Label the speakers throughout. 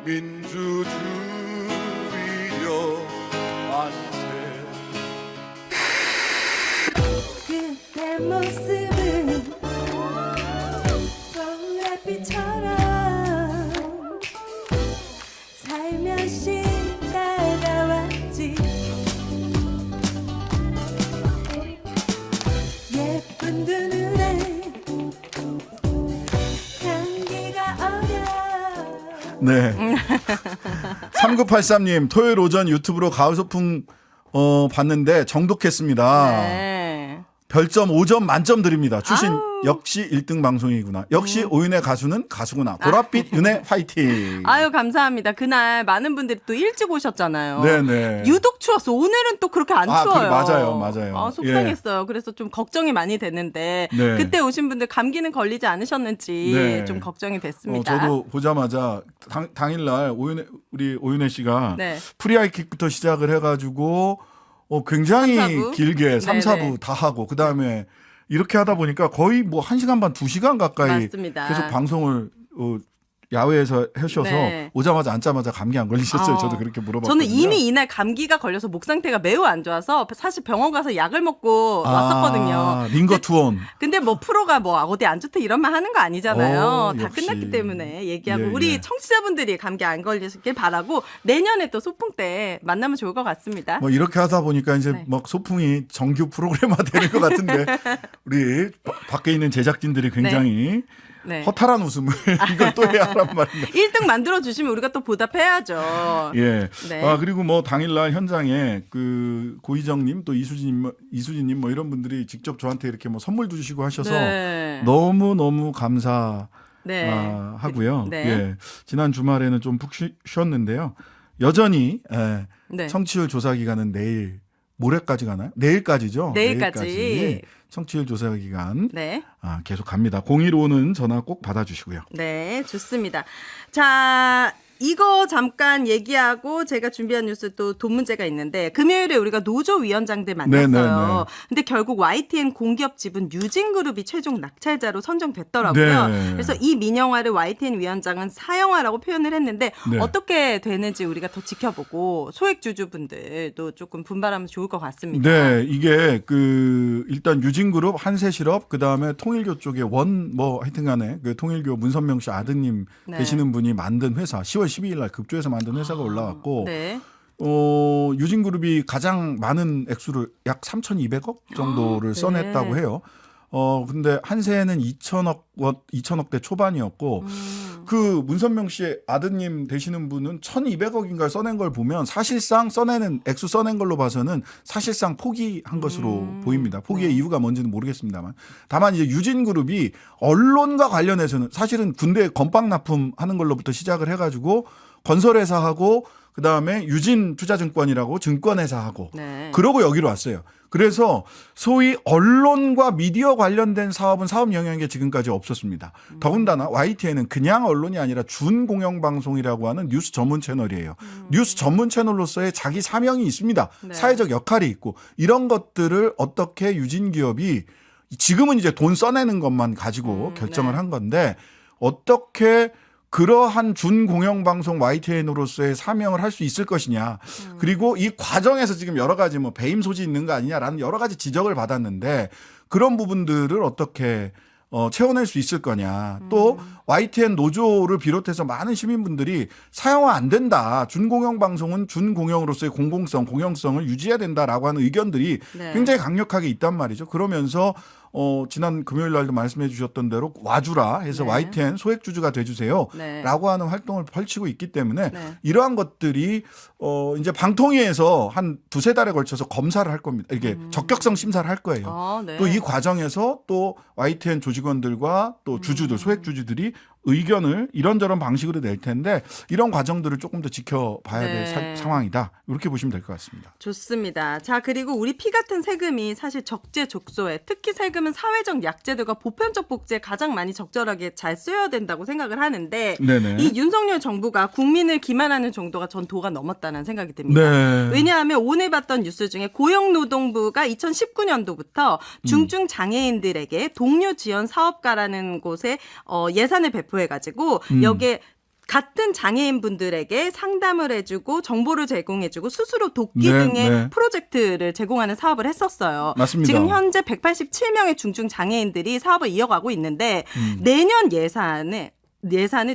Speaker 1: 민주주의여 만세.
Speaker 2: 그대 모습은 봄햇빛처럼 살며시 다가왔지. 예쁜 두 눈에 감기가 어려.
Speaker 3: 네. 3983님, 토요일 오전 유튜브로 가을 소풍 봤는데 정독했습니다.
Speaker 2: 네.
Speaker 3: 별점 5점 만점 드립니다. 추신
Speaker 2: 아우.
Speaker 3: 역시 1등 방송이구나. 역시 오윤의 가수는 가수구나. 보랏빛 윤의 화이팅.
Speaker 2: 아유, 감사합니다. 그날 많은 분들이 또 일찍 오셨잖아요.
Speaker 3: 네네.
Speaker 2: 유독 추웠어. 오늘은 또 그렇게 안 추워요.
Speaker 3: 맞아요.
Speaker 2: 아, 속상했어요. 그래서 좀 걱정이 많이 됐는데
Speaker 3: 네.
Speaker 2: 그때 오신 분들 감기는 걸리지 않으셨는지
Speaker 3: 네.
Speaker 2: 좀 걱정이 됐습니다.
Speaker 3: 저도 보자마자 당일날 우리 오윤혜 씨가
Speaker 2: 네.
Speaker 3: 프리하이킥부터 시작을 해가지고 굉장히
Speaker 2: 3, 4부?
Speaker 3: 길게 3,
Speaker 2: 네네.
Speaker 3: 4부 다 하고 그다음에 이렇게 하다 보니까 거의 뭐 1시간 반, 2시간 가까이
Speaker 2: 맞습니다.
Speaker 3: 계속 방송을 야외에서 하셔서
Speaker 2: 네.
Speaker 3: 오자마자 앉자마자 감기 안 걸리셨어요? 저도 그렇게 물어봤거든요.
Speaker 2: 저는 이미 이날 감기가 걸려서 목 상태가 매우 안 좋아서 사실 병원 가서 약을 먹고 왔었거든요.
Speaker 3: 링거투온.
Speaker 2: 근데 뭐 프로가 뭐 어디 안 좋다 이런 말 하는 거 아니잖아요. 다
Speaker 3: 역시.
Speaker 2: 끝났기 때문에 얘기하고
Speaker 3: 예,
Speaker 2: 우리
Speaker 3: 예.
Speaker 2: 청취자분들이 감기 안 걸리시길 바라고 내년에 또 소풍 때 만나면 좋을 것 같습니다.
Speaker 3: 뭐 이렇게 하다 보니까 이제
Speaker 2: 네.
Speaker 3: 막 소풍이 정규 프로그램화 되는 것 같은데 우리 밖에 있는 제작진들이 굉장히
Speaker 2: 네.
Speaker 3: 허탈한 웃음을 이걸 또 해야 하란 말입니다.
Speaker 2: 1등 만들어 주시면 우리가 또 보답해야죠.
Speaker 3: 예.
Speaker 2: 네.
Speaker 3: 그리고 뭐 당일날 현장에 그 고희정님 또 이수진님 뭐 이런 분들이 직접 저한테 이렇게 뭐 선물도 주시고 하셔서
Speaker 2: 네.
Speaker 3: 너무 감사
Speaker 2: 네.
Speaker 3: 하고요.
Speaker 2: 네.
Speaker 3: 예. 지난 주말에는 좀 푹 쉬었는데요. 여전히
Speaker 2: 네.
Speaker 3: 청취율 조사 기간은 내일 모레까지 가나요? 내일까지죠.
Speaker 2: 내일까지.
Speaker 3: 청취율 조사 기간
Speaker 2: 네.
Speaker 3: 계속 갑니다. 015는 전화 꼭 받아주시고요.
Speaker 2: 네, 좋습니다. 자, 이거 잠깐 얘기하고 제가 준비한 뉴스 또 돈 문제가 있는데 금요일에 우리가 노조 위원장들 만났어요.
Speaker 3: 네네네.
Speaker 2: 근데 결국 YTN 공기업 지분 유진그룹이 최종 낙찰자로 선정됐더라고요.
Speaker 3: 네.
Speaker 2: 그래서 이 민영화를 YTN 위원장은 사형화라고 표현을 했는데
Speaker 3: 네.
Speaker 2: 어떻게 되는지 우리가 더 지켜보고 소액 주주분들도 조금 분발하면 좋을 것 같습니다.
Speaker 3: 네, 이게 일단 유진그룹, 한세실업, 그 다음에 통일교 쪽에 하여튼간에 그 통일교 문선명 씨 아드님
Speaker 2: 네.
Speaker 3: 되시는 분이 만든 회사 10월 12일 날 급조해서 만든 회사가 올라왔고
Speaker 2: 네.
Speaker 3: 유진그룹이 가장 많은 액수를 약 3,200억 정도를
Speaker 2: 네.
Speaker 3: 써냈다고 해요. 근데 한세는 2천억대 초반이었고 그 문선명 씨의 아드님 되시는 분은 1,200억인가 써낸 걸 보면 사실상 액수 써낸 걸로 봐서는 사실상 포기한 것으로 보입니다. 포기의 이유가 뭔지는 모르겠습니다만. 다만 이제 유진그룹이 언론과 관련해서는 사실은 군대 건빵 납품하는 걸로부터 시작을 해가지고 건설회사하고 그다음에 유진투자증권이라고 증권회사하고
Speaker 2: 네.
Speaker 3: 그러고 여기로 왔어요. 그래서 소위 언론과 미디어 관련된 사업은 사업 영향이 지금까지 없었습니다. 더군다나 YTN은 그냥 언론이 아니라 준공영방송이라고 하는 뉴스 전문 채널이에요. 뉴스 전문 채널로서의 자기 사명이 있습니다.
Speaker 2: 네.
Speaker 3: 사회적 역할이 있고 이런 것들을 어떻게 유진기업이 지금은 이제 돈 써내는 것만 가지고 결정을
Speaker 2: 네.
Speaker 3: 한 건데 어떻게 그러한 준공영방송 YTN으로서의 사명을 할 수 있을 것이냐. 그리고 이 과정에서 지금 여러 가지 배임 소지 있는 거 아니냐라는 여러 가지 지적을 받았는데 그런 부분들을 어떻게 채워낼 수 있을 거냐. 또 YTN 노조를 비롯해서 많은 시민분들이 사용화 안 된다. 준공영방송은 준공영으로서의 공공성, 공영성을 유지해야 된다라고 하는 의견들이
Speaker 2: 네.
Speaker 3: 굉장히 강력하게 있단 말이죠. 그러면서 지난 금요일 날도 말씀해 주셨던 대로 와주라 해서
Speaker 2: 네.
Speaker 3: YTN 소액주주가 돼주세요.
Speaker 2: 네.
Speaker 3: 라고 하는 활동을 펼치고 있기 때문에
Speaker 2: 네.
Speaker 3: 이러한 것들이 이제 방통위에서 한 두세 달에 걸쳐서 검사를 할 겁니다. 이게 적격성 심사를 할 거예요.
Speaker 2: 네.
Speaker 3: 또 이 과정에서 또 YTN 조직원들과 또 주주들, 소액주주들이 의견을 이런저런 방식으로 낼 텐데 이런 과정들을 조금 더 지켜봐야
Speaker 2: 네.
Speaker 3: 될 상황이다. 이렇게 보시면 될 것 같습니다.
Speaker 2: 좋습니다. 자, 그리고 우리 피 같은 세금이 사실 적재적소에 특히 세금은 사회적 약재들과 보편적 복지에 가장 많이 적절하게 잘 쓰여야 된다고 생각을 하는데
Speaker 3: 네네.
Speaker 2: 이 윤석열 정부가 국민을 기만하는 정도가 전 도가 넘었다는 생각이 듭니다.
Speaker 3: 네.
Speaker 2: 왜냐하면 오늘 봤던 뉴스 중에 고용노동부가 2019년도부터 중증장애인들에게 동료 지원 사업가라는 곳에 예산을 배포해가지고 여기에 같은 장애인분들에게 상담을 해주고 정보를 제공해주고 스스로 돕기
Speaker 3: 네,
Speaker 2: 등의
Speaker 3: 네.
Speaker 2: 프로젝트를 제공하는 사업을 했었어요.
Speaker 3: 맞습니다.
Speaker 2: 지금 현재 187명의 중증 장애인들이 사업을 이어가고 있는데 내년 예산을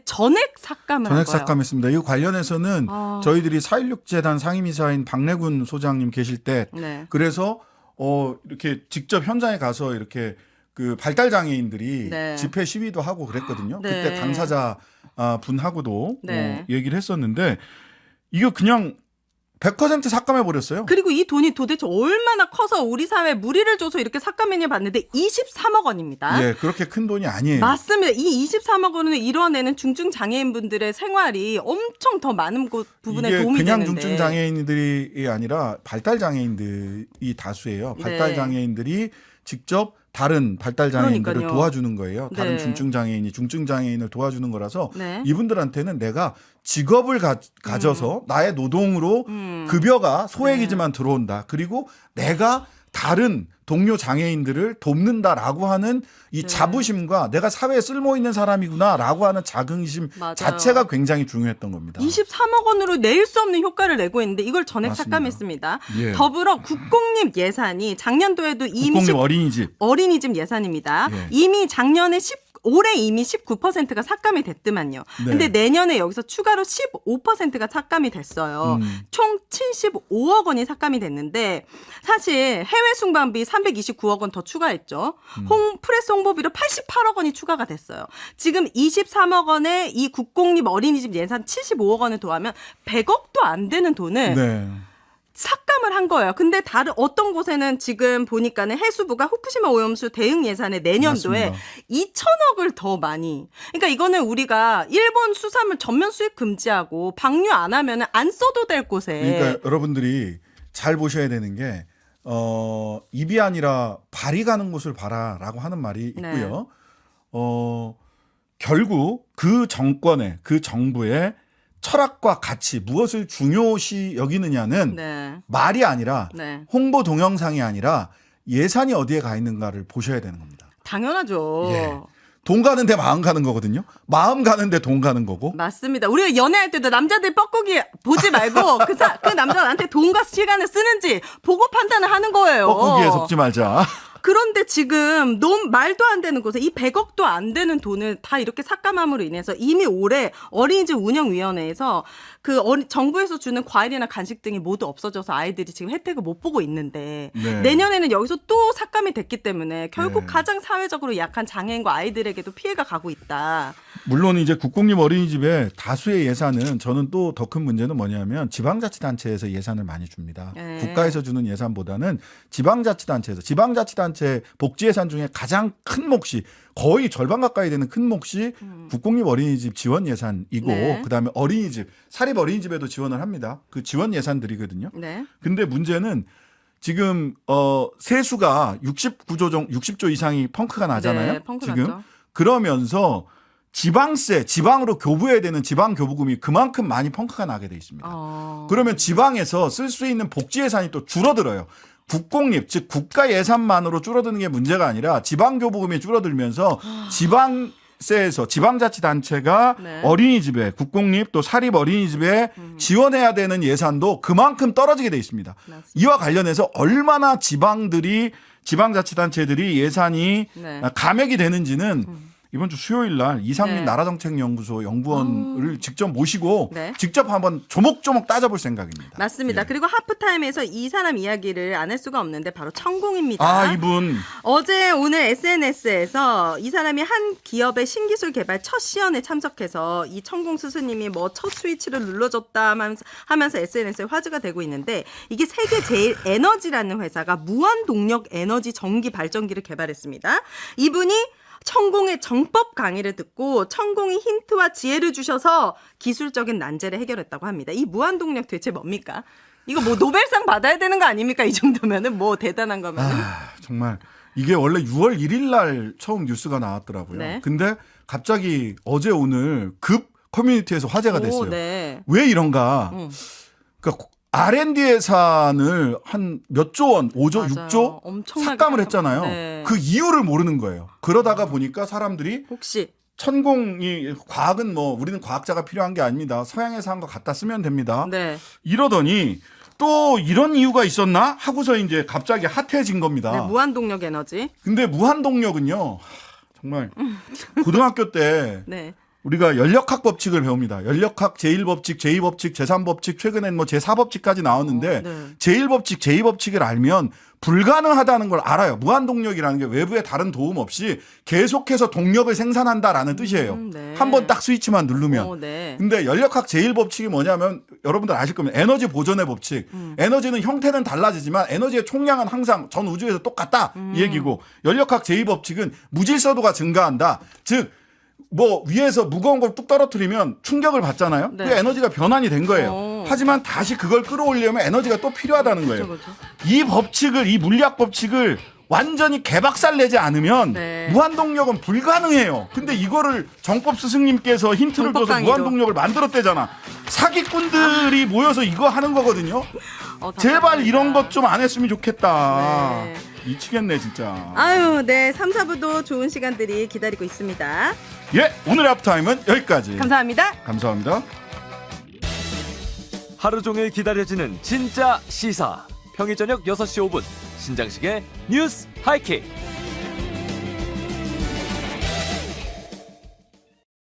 Speaker 2: 전액 삭감을 한
Speaker 3: 전액
Speaker 2: 거예요.
Speaker 3: 삭감했습니다. 이거 관련해서는 저희들이 4.16 재단 상임이사인 박래군 소장님 계실 때
Speaker 2: 네.
Speaker 3: 그래서 이렇게 직접 현장에 가서 이렇게 그 발달 장애인들이
Speaker 2: 네.
Speaker 3: 집회 시위도 하고 그랬거든요.
Speaker 2: 네.
Speaker 3: 그때 당사자 분하고도
Speaker 2: 네.
Speaker 3: 얘기를 했었는데 이거 그냥 100% 삭감해 버렸어요.
Speaker 2: 그리고 이 돈이 도대체 얼마나 커서 우리 사회에 무리를 줘서 이렇게 삭감했냐 봤는데 23억 원입니다.
Speaker 3: 예, 그렇게 큰 돈이 아니에요.
Speaker 2: 맞습니다. 이 23억 원을 이뤄내는 중증 장애인분들의 생활이 엄청 더 많은 부분에
Speaker 3: 이게
Speaker 2: 도움이
Speaker 3: 그냥
Speaker 2: 되는데.
Speaker 3: 중증 장애인들이 아니라 발달 장애인들이 다수예요. 발달
Speaker 2: 네.
Speaker 3: 장애인들이 직접 다른 발달 장애인들을
Speaker 2: 그러니까요.
Speaker 3: 도와주는 거예요. 다른
Speaker 2: 네.
Speaker 3: 중증 장애인이 중증 장애인을 도와주는 거라서
Speaker 2: 네.
Speaker 3: 이분들한테는 내가 직업을 가져서 나의 노동으로 급여가 소액이지만 들어온다. 그리고 내가 다른 동료 장애인들을 돕는다라고 하는 이
Speaker 2: 네.
Speaker 3: 자부심과 내가 사회에 쓸모 있는 사람이구나라고 하는 자긍심
Speaker 2: 맞아요.
Speaker 3: 자체가 굉장히 중요했던 겁니다.
Speaker 2: 23억 원으로 낼 수 없는 효과를 내고 있는데 이걸 전액
Speaker 3: 맞습니다.
Speaker 2: 삭감했습니다.
Speaker 3: 예.
Speaker 2: 더불어 국공립 예산이 작년도에도 이미
Speaker 3: 국공립 어린이집
Speaker 2: 어린이집 예산입니다.
Speaker 3: 예.
Speaker 2: 이미 작년에 올해 이미 19%가 삭감이 됐더만요.
Speaker 3: 네.
Speaker 2: 근데 내년에 여기서 추가로 15%가 삭감이 됐어요. 총 75억 원이 삭감이 됐는데 사실 해외 순방비 329억 원 더 추가했죠. 프레스 홍보비로 88억 원이 추가가 됐어요. 지금 23억 원에 이 국공립 어린이집 예산 75억 원을 더하면 100억도 안 되는 돈을
Speaker 3: 네.
Speaker 2: 삭감을 한 거예요. 근데 다른 어떤 곳에는 지금 보니까는 해수부가 후쿠시마 오염수 대응 예산에 내년도에
Speaker 3: 맞습니다.
Speaker 2: 2천억을 더 많이. 그러니까 이거는 우리가 일본 수산물 전면 수입 금지하고 방류 안 하면은 안 써도 될 곳에.
Speaker 3: 그러니까 여러분들이 잘 보셔야 되는 게 입이 아니라 발이 가는 곳을 봐라라고 하는 말이
Speaker 2: 네.
Speaker 3: 있고요. 결국 그 정권의 그 정부의 철학과 가치 무엇을 중요시 여기느냐는
Speaker 2: 네.
Speaker 3: 말이 아니라
Speaker 2: 네.
Speaker 3: 홍보 동영상이 아니라 예산이 어디에 가 있는가를 보셔야 되는 겁니다.
Speaker 2: 당연하죠.
Speaker 3: 예. 돈 가는데 마음 가는 거거든요. 마음 가는데 돈 가는 거고.
Speaker 2: 맞습니다. 우리가 연애할 때도 남자들 뻐꾸기 보지 말고 그 남자가 나한테 돈과 시간을 쓰는지 보고 판단을 하는 거예요.
Speaker 3: 뻐꾸기에 속지 말자.
Speaker 2: 그런데 지금 너무 말도 안 되는 곳에 이 100억도 안 되는 돈을 다 이렇게 삭감함으로 인해서 이미 올해 어린이집 운영위원회에서 그 정부에서 주는 과일이나 간식 등이 모두 없어져서 아이들이 지금 혜택을 못 보고 있는데
Speaker 3: 네.
Speaker 2: 내년에는 여기서 또 삭감이 됐기 때문에 결국
Speaker 3: 네.
Speaker 2: 가장 사회적으로 약한 장애인과 아이들에게도 피해가 가고 있다.
Speaker 3: 물론 이제 국공립 어린이집의 다수의 예산은 저는 또 더 큰 문제는 뭐냐면 지방자치단체에서 예산을 많이 줍니다.
Speaker 2: 네.
Speaker 3: 국가에서 주는 예산보다는 지방자치단체 복지 예산 중에 가장 큰 몫이 거의 절반 가까이 되는 큰 몫이 국공립 어린이집 지원 예산이고
Speaker 2: 네.
Speaker 3: 그다음에 어린이집 사립 어린이집에도 지원을 합니다. 그 지원 예산들이거든요.
Speaker 2: 네.
Speaker 3: 근데 문제는 지금 세수가 60조 이상이 펑크가 나잖아요.
Speaker 2: 네, 펑크
Speaker 3: 지금
Speaker 2: 났죠.
Speaker 3: 그러면서 지방으로 교부해야 되는 지방 교부금이 그만큼 많이 펑크가 나게 돼 있습니다. 그러면 지방에서 쓸 수 있는 복지 예산이 또 줄어들어요. 국공립 즉 국가 예산만으로 줄어드는 게 문제가 아니라 지방 교부금이 줄어들면서 지방세에서 지방자치단체가
Speaker 2: 네.
Speaker 3: 어린이집에 국공립 또 사립 어린이집에 지원해야 되는 예산도 그만큼 떨어지게 돼 있습니다.
Speaker 2: 맞습니다.
Speaker 3: 이와 관련해서 얼마나 지방자치단체들이 예산이
Speaker 2: 네.
Speaker 3: 감액이 되는지는 이번 주 수요일 날 이상민
Speaker 2: 네.
Speaker 3: 나라정책연구소 연구원을 직접 모시고
Speaker 2: 네.
Speaker 3: 직접 한번 조목조목 따져볼 생각입니다.
Speaker 2: 맞습니다.
Speaker 3: 예.
Speaker 2: 그리고 하프타임에서 이 사람 이야기를 안 할 수가 없는데 바로 천공입니다.
Speaker 3: 아 이분
Speaker 2: 오늘 SNS에서 이 사람이 한 기업의 신기술 개발 첫 시연에 참석해서 이 천공 스승님이 뭐 첫 스위치를 눌러줬다 하면서 SNS에 화제가 되고 있는데 이게 세계 제일 에너지라는 회사가 무한 동력 에너지 전기 발전기를 개발했습니다. 이분이 천공의 정법 강의를 듣고 천공이 힌트와 지혜를 주셔서 기술적인 난제를 해결했다고 합니다. 이 무한동력 대체 뭡니까? 이거 뭐 노벨상 받아야 되는 거 아닙니까? 이 정도면은 뭐 대단한 거면은.
Speaker 3: 정말 이게 원래 6월 1일 날 처음 뉴스가 나왔더라고요.
Speaker 2: 네.
Speaker 3: 근데 갑자기 어제 오늘 급 커뮤니티에서 화제가 됐어요.
Speaker 2: 네.
Speaker 3: 왜 이런가? 그러니까 R&D 예산을 한 몇 조 원, 5조,
Speaker 2: 맞아요.
Speaker 3: 6조
Speaker 2: 엄청나게
Speaker 3: 삭감을 했잖아요.
Speaker 2: 네.
Speaker 3: 그 이유를 모르는 거예요. 그러다가 보니까 사람들이
Speaker 2: 혹시
Speaker 3: 천공이 과학은 뭐 우리는 과학자가 필요한 게 아닙니다. 서양에서 한 거 갖다 쓰면 됩니다.
Speaker 2: 네.
Speaker 3: 이러더니 또 이런 이유가 있었나 하고서 이제 갑자기 핫해진 겁니다.
Speaker 2: 네, 무한동력 에너지.
Speaker 3: 근데 무한동력은요. 정말 고등학교 때
Speaker 2: 네.
Speaker 3: 우리가 연력학 법칙을 배웁니다. 연력학 제1법칙, 제2법칙, 제3법칙, 최근엔 뭐 제4법칙까지 나왔는데
Speaker 2: 네.
Speaker 3: 제1법칙, 제2법칙을 알면 불가능하다는 걸 알아요. 무한동력이라는 게 외부의 다른 도움 없이 계속해서 동력을 생산한다라는 뜻이에요.
Speaker 2: 네.
Speaker 3: 한 번 딱 스위치만 누르면.
Speaker 2: 네.
Speaker 3: 근데 연력학 제1법칙이 뭐냐면 여러분들 아실 겁니다. 에너지 보존의 법칙. 에너지는 형태는 달라지지만 에너지의 총량은 항상 전 우주에서 똑같다. 이 얘기고 연력학 제2법칙은 무질서도가 증가한다. 즉 뭐 위에서 무거운 걸 뚝 떨어뜨리면 충격을 받잖아요.
Speaker 2: 네.
Speaker 3: 그 에너지가 변환이 된 거예요. 하지만 다시 그걸 끌어올리려면 에너지가 또 필요하다는 거예요.
Speaker 2: 그렇죠.
Speaker 3: 이 법칙을 이 물리학 법칙을 완전히 개박살 내지 않으면
Speaker 2: 네.
Speaker 3: 무한동력은 불가능해요. 근데 이거를 정법 스승님께서 힌트를
Speaker 2: 정법
Speaker 3: 줘서
Speaker 2: 강의로.
Speaker 3: 무한동력을 만들었대잖아. 사기꾼들이 모여서 이거 하는 거거든요. 제발 이런 것 좀 안 했으면 좋겠다.
Speaker 2: 네.
Speaker 3: 미치겠네 진짜.
Speaker 2: 아유, 네. 3, 4부도 좋은 시간들이 기다리고 있습니다.
Speaker 3: 예, 오늘의 앞타임은 여기까지.
Speaker 2: 감사합니다.
Speaker 3: 감사합니다.
Speaker 4: 하루 종일 기다려지는 진짜 시사. 평일 저녁 6시 5분 신장식의 뉴스 하이킥.